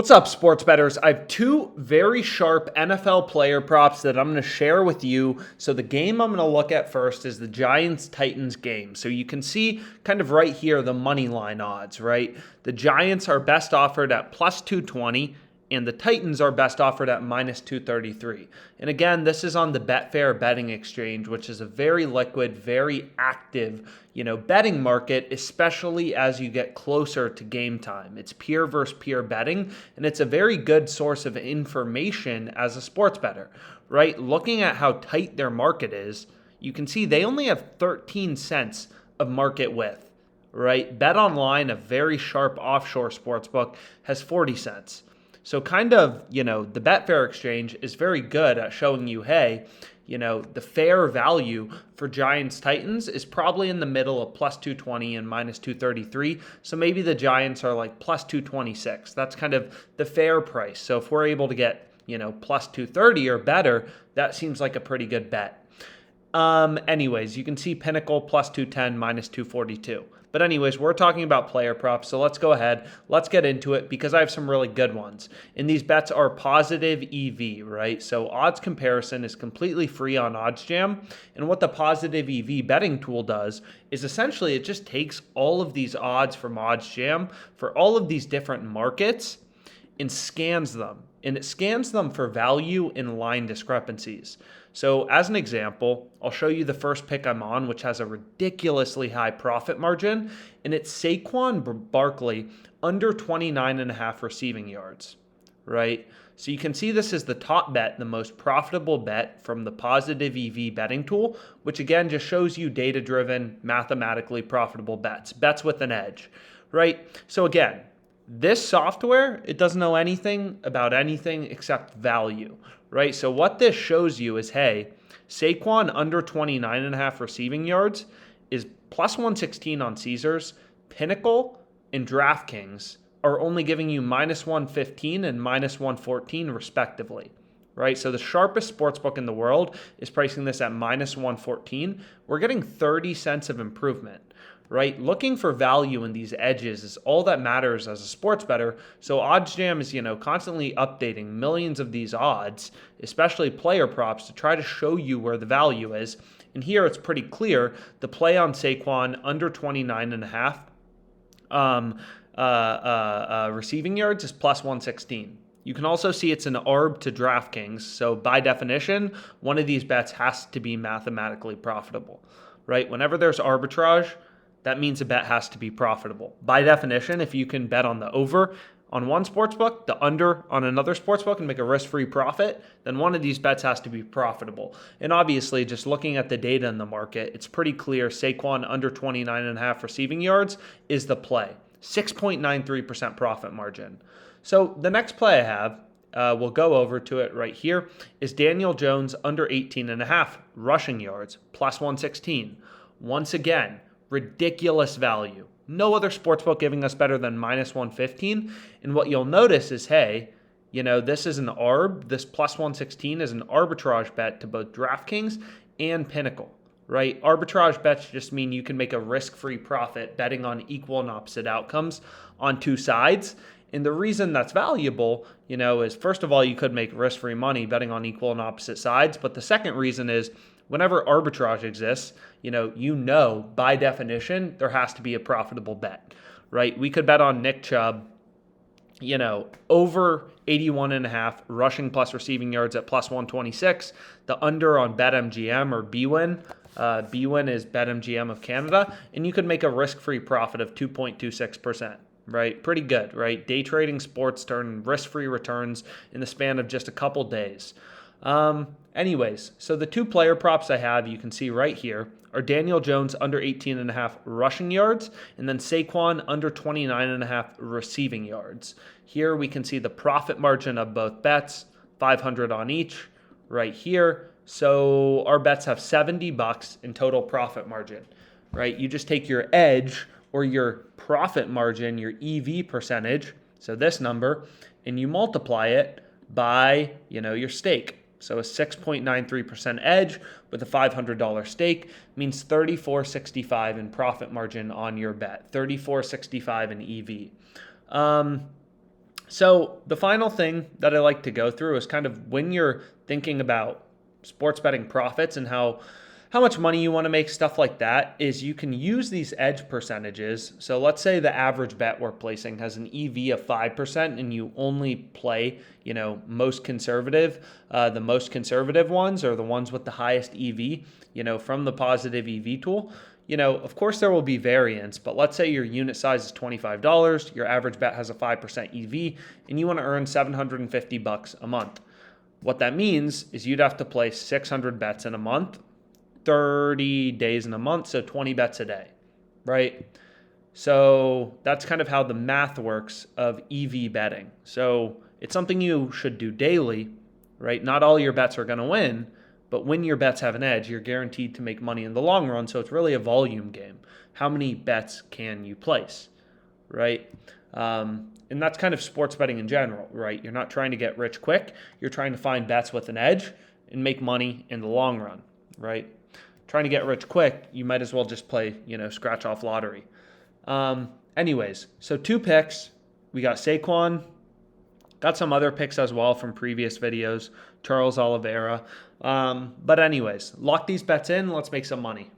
What's up, sports bettors? I have two very sharp NFL player props that I'm going to share with you. So the game I'm going to look at first is the Giants-Titans game. So you can see kind of right here the money line odds, right? The Giants are best offered at plus 220. And the Titans are best offered at minus 233. And again, this is on the Betfair betting exchange, which is a very liquid, very active, betting market, especially as you get closer to game time. It's peer versus peer betting, and it's a very good source of information as a sports bettor, right? Looking at how tight their market is, you can see they only have 13 cents of market width, right? Bet Online, a very sharp offshore sportsbook, has 40 cents. So kind of, the Betfair exchange is very good at showing you, hey, the fair value for Giants Titans is probably in the middle of plus 220 and minus 233. So maybe the Giants are like plus 226. That's kind of the fair price. So if we're able to get, plus 230 or better, that seems like a pretty good bet. Anyways, you can see Pinnacle plus 210, minus 242. But anyways, we're talking about player props, so let's go ahead. Let's get into it because I have some really good ones. And these bets are positive EV, right? So odds comparison is completely free on OddsJam. And what the positive EV betting tool does is essentially it just takes all of these odds from OddsJam for all of these different markets and scans them. And it scans them for value in line discrepancies. So as an example, I'll show you the first pick I'm on, which has a ridiculously high profit margin, and it's Saquon Barkley under 29.5 receiving yards, right? So you can see this is the top bet, the most profitable bet from the positive EV betting tool, which again just shows you data-driven, mathematically profitable bets with an edge, right? So again, this software, it doesn't know anything about anything except value, right? So what this shows you is, hey, Saquon under 29.5 receiving yards is plus 116 on Caesars. Pinnacle and DraftKings are only giving you minus 115 and minus 114 respectively, right? So the sharpest sportsbook in the world is pricing this at minus 114. We're getting 30 cents of improvement, right? Looking for value in these edges is all that matters as a sports bettor. So OddsJam is, constantly updating millions of these odds, especially player props, to try to show you where the value is. And here it's pretty clear. The play on Saquon under 29.5 receiving yards is plus 116. You can also see it's an ARB to DraftKings. So by definition, one of these bets has to be mathematically profitable, right? Whenever there's arbitrage, that means a bet has to be profitable. By definition, if you can bet on the over on one sportsbook, the under on another sportsbook, and make a risk-free profit, then one of these bets has to be profitable. And obviously, just looking at the data in the market, it's pretty clear Saquon under 29.5 receiving yards is the play. 6.93% profit margin. So the next play I have, we'll go over to it right here, is Daniel Jones under 18.5 rushing yards, plus 116. Once again, ridiculous value. No other sportsbook giving us better than minus 115. And what you'll notice is, hey, this is an ARB. This plus 116 is an arbitrage bet to both DraftKings and Pinnacle, right? Arbitrage bets just mean you can make a risk-free profit betting on equal and opposite outcomes on two sides. And the reason that's valuable, is first of all, you could make risk-free money betting on equal and opposite sides. But the second reason is whenever arbitrage exists, by definition, there has to be a profitable bet, right? We could bet on Nick Chubb, over 81.5 rushing plus receiving yards at plus 126. The under on BetMGM or BWin. BWin is BetMGM of Canada. And you could make a risk-free profit of 2.26%. Right? Pretty good, right? Day trading sports turn risk-free returns in the span of just a couple days. Anyways, so the two player props I have, you can see right here, are Daniel Jones under 18.5 rushing yards, and then Saquon under 29.5 receiving yards. Here we can see the profit margin of both bets, 500 on each, right here. So our bets have $70 in total profit margin, right? You just take your edge or your profit margin, your EV percentage, so this number, and you multiply it by, your stake. So a 6.93% edge with a $500 stake means $34.65 in profit margin on your bet, $34.65 in EV. So the final thing that I like to go through is kind of when you're thinking about sports betting profits and how much money you want to make, stuff like that, is you can use these edge percentages. So let's say the average bet we're placing has an EV of 5% and you only play, most conservative. The most conservative ones are the ones with the highest EV, from the positive EV tool. Of course there will be variance, but let's say your unit size is $25, your average bet has a 5% EV, and you want to earn $750 a month. What that means is you'd have to place 600 bets in a month, 30 days in a month, so 20 bets a day, right? So that's kind of how the math works of EV betting. So it's something you should do daily, right? Not all your bets are going to win, but when your bets have an edge, you're guaranteed to make money in the long run. So it's really a volume game. How many bets can you place, right? And that's kind of sports betting in general, right? You're not trying to get rich quick. You're trying to find bets with an edge and make money in the long run, right? Trying to get rich quick, you might as well just play, scratch off lottery. Anyways, so 2 picks. We got Saquon. Got some other picks as well from previous videos. Charles Oliveira. But anyways, lock these bets in. Let's make some money.